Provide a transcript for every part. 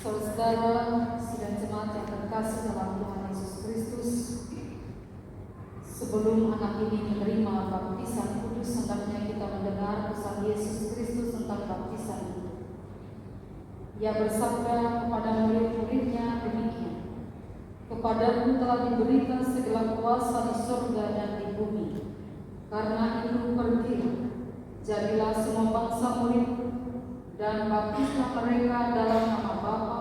Saudara sidang jemaat yang terkasih dalam Tuhan Yesus Kristus, sebelum anak ini menerima baptisan kudus, hendaknya kita mendengar pesan Yesus Kristus tentang baptisan itu. Ia bersabda kepada murid-muridnya demikian, "Kepadamu telah diberikan segala kuasa di surga dan di bumi. Karena itu pergilah, jadilah semua bangsa murid, dan baptislah mereka dalam nama Bapa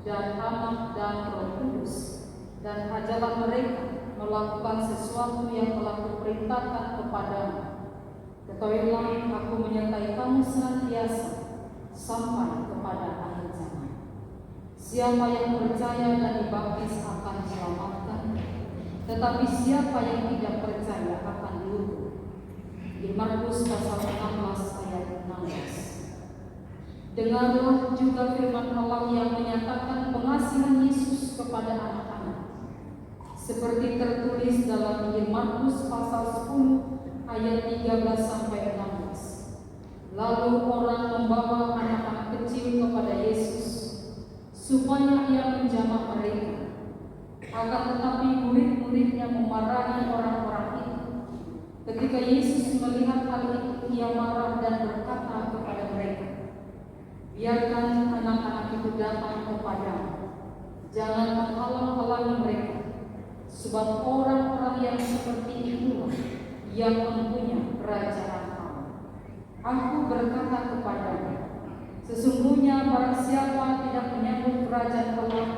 dan Anak dan Roh Kudus, dan ajarlah mereka melakukan sesuatu yang telah kuperintahkan kepadamu. Ketahuilah, aku menyertai kamu senantiasa sampai kepada akhir zaman. Siapa yang percaya dan dibaptis akan diselamatkan, tetapi siapa yang tidak percaya akan dihukum." Di Markus pasal 16 ayat 16. Dengarlah juga firman Allah yang menyatakan pengasihan Yesus kepada anak-anak, seperti tertulis dalam Injil Markus pasal 10 ayat 13 sampai 16. Lalu orang membawa anak-anak kecil kepada Yesus supaya ia menjamah mereka. Akan tetapi murid-muridnya memarahi orang-orang itu. Ketika Yesus melihat hal itu, ia marah dan berkata kepada mereka, "Biarkan anak-anak itu datang kepadamu, jangan menghalang-halangi mereka, sebab orang-orang yang seperti itulah yang mempunyai kerajaan Allah. Aku berkata kepadamu, sesungguhnya barang siapa tidak menyambut kerajaan Allah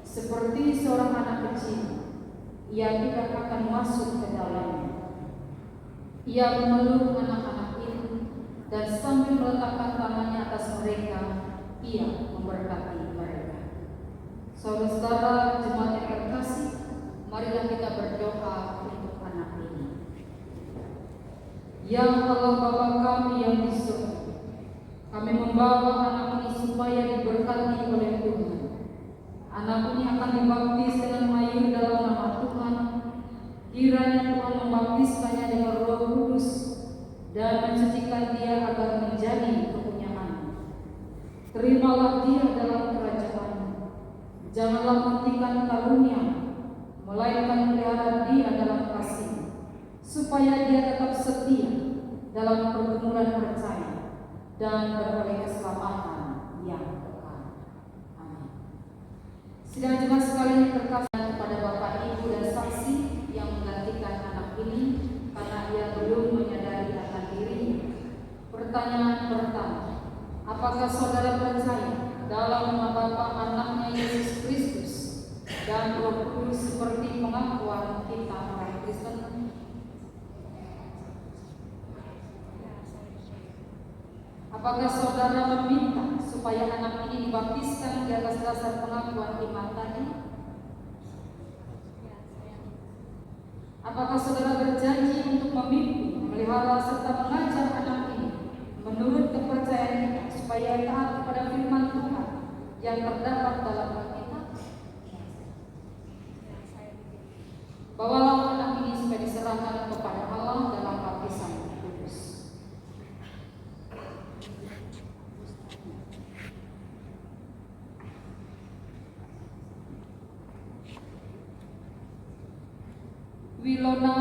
seperti seorang anak kecil, ia tidak akan masuk ke dalamnya." Ia memeluk anak-anak itu dan sambil meletakkan tangannya atas mereka, ia memberkati mereka. Saudara-saudara jemaat yang terkasih, marilah kita berdoa untuk anak ini. Ya Allah Bapa kami yang di surga, kami membawa anak ini supaya diberkati oleh Tuhan. Anak ini akan dibaptis dengan air dalam nama Tuhan. Kiranya Tuhan membaptiskannya dengan Roh Kudus dan mensucikan dia agar menjadi kepunyaan. Terimalah dia dalam kerajaan-Mu. Janganlah hentikan karunia, melainkan pelihara dia dalam kasih, supaya dia tetap setia dalam pergumulan percaya dan beroleh keselamatan yang kekal. Amin. Sidang jemaat sekalian yang terkasih, kepada Bapak, Ibu, dan saksi yang menggantikan anak ini karena ia belum menyadari akan dirinya. Pertanyaan pertama, apakah saudara percaya dalam nama Bapa, Anaknya Yesus Kristus dan Roh Kudus seperti pengakuan kita orang Kristen? Apakah saudara meminta supaya anak ini dibaptiskan di atas dasar pengakuan iman tadi? Apakah saudara berjanji untuk memimpin, memelihara, serta mengajar anak ini menurut kepercayaan kita supaya taat kepada firman Tuhan yang terdapat dalam Alkitab? Bawalah anak ini supaya diserahkan kepada Allah dalam baptisan kudus. Wilona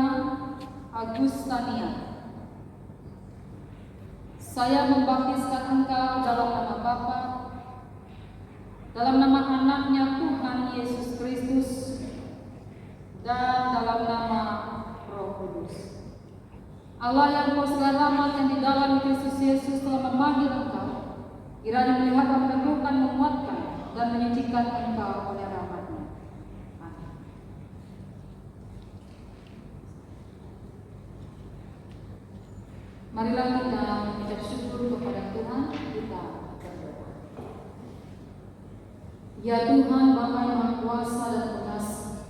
Agustania, saya membaptiskan engkau dalam nama Bapa, dalam nama Anaknya Tuhan Yesus Kristus, dan dalam nama Roh Kudus. Allah yang Kau selamat yang di dalam Kristus Yesus telah memanggil engkau, kiranya melihat meneguhkan, menguatkan, dan menyucikan engkau oleh rahmat-Nya. Amin. Marilah kita mengucap syukur kepada Tuhan. Kita berdoa. Ya Tuhan, Bapa yang Maha Kuasa dan Pengasih,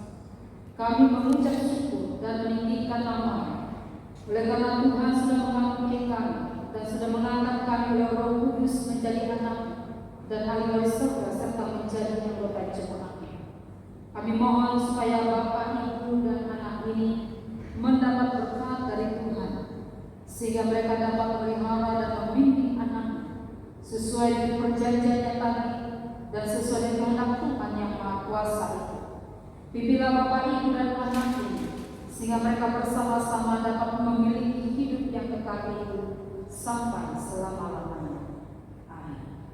kami mengucap syukur dan meninggikan nama-Mu. Oleh karena Tuhan sudah mengampuni kami dan sudah mengangkat kami oleh Roh Kudus menjadi anak dan ahli waris surga serta menjadi anggota jemaat-Nya. Kami mohon supaya Bapa, Ibu, dan anak ini mendapat berkat dari Tuhan, sehingga mereka dapat memelihara dan membimbing anak sesuai dengan perjanjiannya tadi dan sesuai kehendak Tuhan yang Maha Kuasa itu. Pimpinlah Bapak, Ibu, dan anak ini, sehingga mereka bersama-sama dapat memiliki hidup yang kekal itu sampai selama-lamanya. Amin.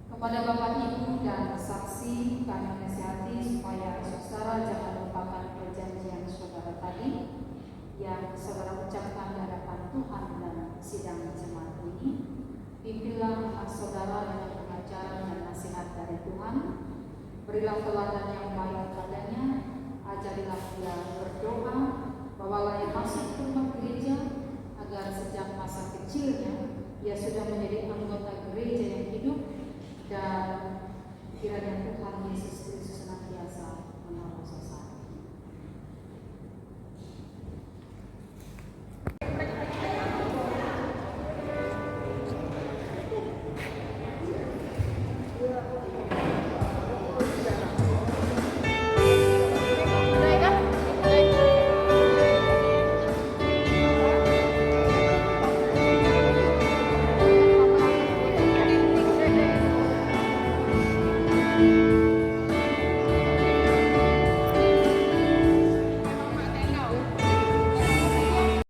Kepada Bapak, Ibu, dan saksi kami nasihati supaya saudara jangan lupakan perjanjian saudara tadi yang saudara ucapkan di hadapan Tuhan dan sidang jemaat ini. Pimpinlah anak saudara dengan pengajaran dan nasihat dari Tuhan. Berilah teladan yang baik padanya. Ajarilah dia berdoa, bawalah ia masuk ke rumah gereja agar sejak masa kecilnya ia sudah menjadi anggota